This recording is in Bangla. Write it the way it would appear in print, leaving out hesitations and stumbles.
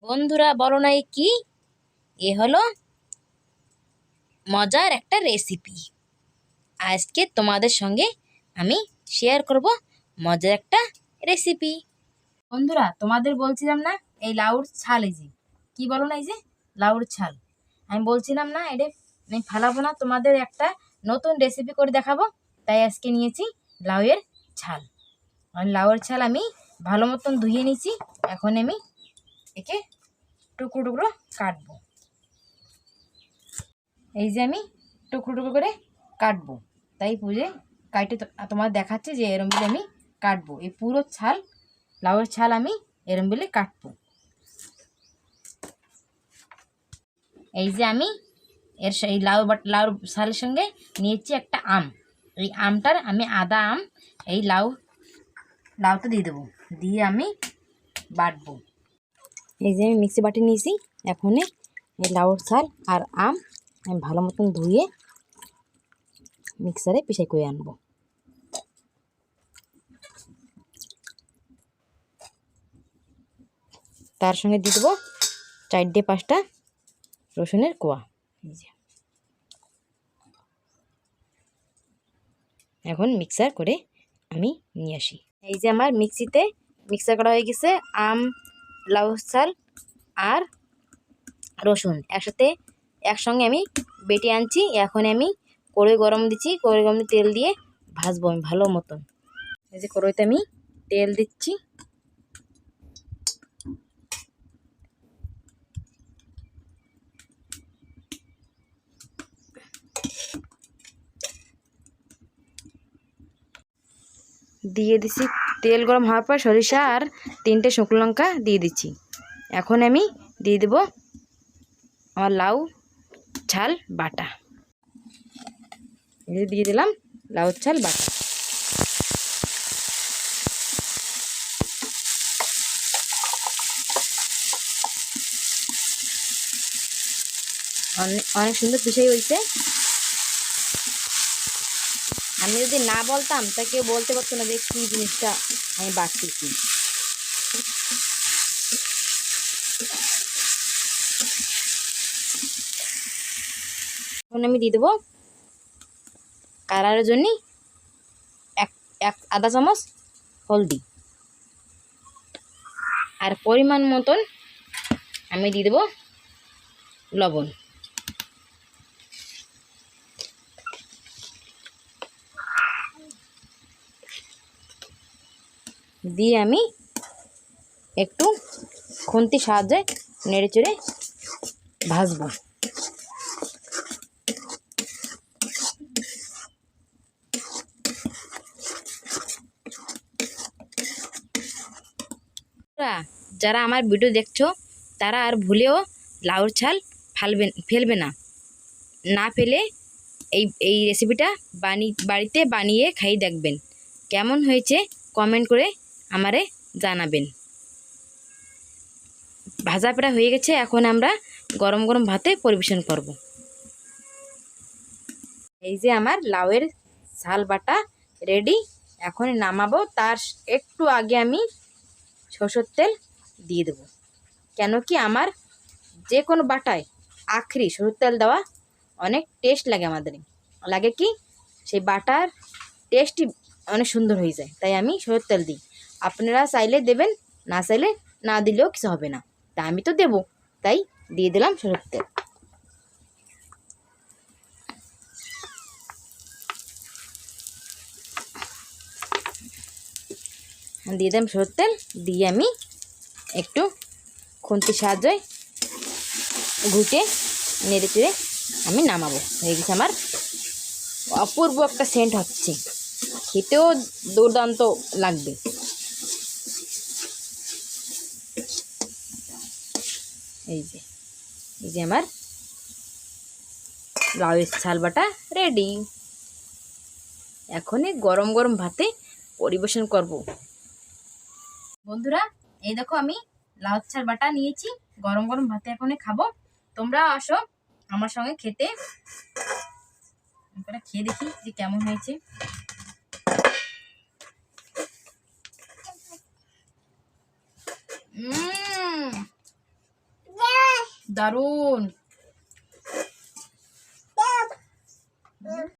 বন্ধুরা বলো না কি এ হলো মজার একটা রেসিপি। আজকে তোমাদের সঙ্গে আমি শেয়ার করব মজার একটা রেসিপি। বন্ধুরা তোমাদের বলছিলাম না এই লাউর ছাল, এই যে কি বলো না, এই যে লাউর ছাল আমি বলছিলাম না, এটা আমি ফালাবো না, তোমাদের একটা নতুন রেসিপি করে দেখাবো। তাই আজকে নিয়েছি লাউয়ের ছাল। আর লাউয়ের ছাল আমি ভালো মতন ধুয়ে নিয়েছি। এখন আমি একে টুকরো টুকরো কাটবো। এই যে আমি টুকরো টুকরো করে কাটবো, তাই পুজে কাটে তোমার দেখাচ্ছে যে এরম বলে আমি কাটবো। এই পুরো ছাল, লাউয়ের ছাল আমি এরম বলে কাটবো। এই যে আমি এই লাউর ছালের সঙ্গে নিয়েছি একটা আম। এই আমটার আমি আদা আম এই লাউটা দিয়ে দেবো, দিয়ে আমি বাটবো। এই যে আমি মিক্সি বাটি নিয়েছি। এখন এই লাউর ছাল আর আম আমি ভালো মতন ধুয়ে মিক্সারে পিষে করে আনবো। তার সঙ্গে দিয়ে দেবো 4-5টা রসুনের কোয়া। এখন মিক্সার করে আমি নিয়ে আসি। এই যে আমার মিক্সিতে মিক্সার করা হয়ে গেছে। আম, লাউ ছাল আর রসুন একসঙ্গে আমি বেটে আনছি। এখন আমি কড়াই গরম দিচ্ছি, কড়াই গরম তেল দিয়ে ভাজবো আমি ভালো মতন। এই যে কড়াইতে আমি তেল দিচ্ছি। দিয়ে দিচ্ছি তেল গরম হওয়ার পর সরিষা আর 3টে শুকনো লঙ্কা দিয়ে দিচ্ছি। এখন আমি দিয়ে দেব আমার লাউ ছাল বাটা। দিয়ে দিলাম লাউ ছাল বাটা। অনেক সুন্দর পিছাই হয়েছে। আমি যদি না বলতাম তা কেউ বলতে পারতো না যে কী জিনিসটা আমি বাড়তেছি। এখন আমি দিয়ে দেবো কালারের জন্য এক আধা চামচ হলদি, আর পরিমাণ মতন আমি দিয়ে দেবো লবণ। দিয়ে আমি একটু খুন্তির সাহায্যে নেড়ে চেড়ে ভাজবো। যারা আমার ভিডিও দেখছো তারা আর ভুলেও লাউর ছাল ফেলবে না। না ফেলে এই রেসিপিটা বাড়িতে বানিয়ে খাই দেখবেন। কেমন হয়েছে কমেন্ট করে আমারে জানাবেন। ভাজা প্রায় হয়ে গেছে। এখন আমরা গরম গরম ভাতে পরিবেশন করব। এই যে আমার লাউয়ের ছাল বাটা রেডি। এখন নামাবো। তার একটু আগে আমি সরষের তেল দিয়ে দেবো। কেন কি আমার যে কোনো বাটায় আখরি সরষের তেল দেওয়া অনেক টেস্ট লাগে। আমাদের লাগে কি সেই বাটার টেস্টই অনেক সুন্দর হয়ে যায়, তাই আমি সরষের তেল দিই। আপনারা চাইলে দেবেন, না চাইলে না দিলেও কিছু হবে না। তা আমি তো দেবো, তাই দিয়ে দিলাম সরষের তেল। দিয়ে দিলাম সরষের তেল, দিয়ে আমি একটু খুন্তির সাহায্যে ঘুটে নেড়ে চেড়ে আমি নামাবো। হয়ে গেছে আমার অপূর্ব একটা সেন্ট হচ্ছে, খেতেও দুর্দান্ত লাগবে। এই যে আমার লাউয়ের ছাল বাটা রেডি। এখনই গরম গরম ভাতে পরিবেশন করব। বন্ধুরা এই দেখো আমি লাউ ছাল বাটা নিয়েছি, গরম গরম ভাতে এখনই খাবো। তোমরা আসো আমার সঙ্গে খেতে। খেয়ে দেখি যে কেমন হয়েছে। দারুণ।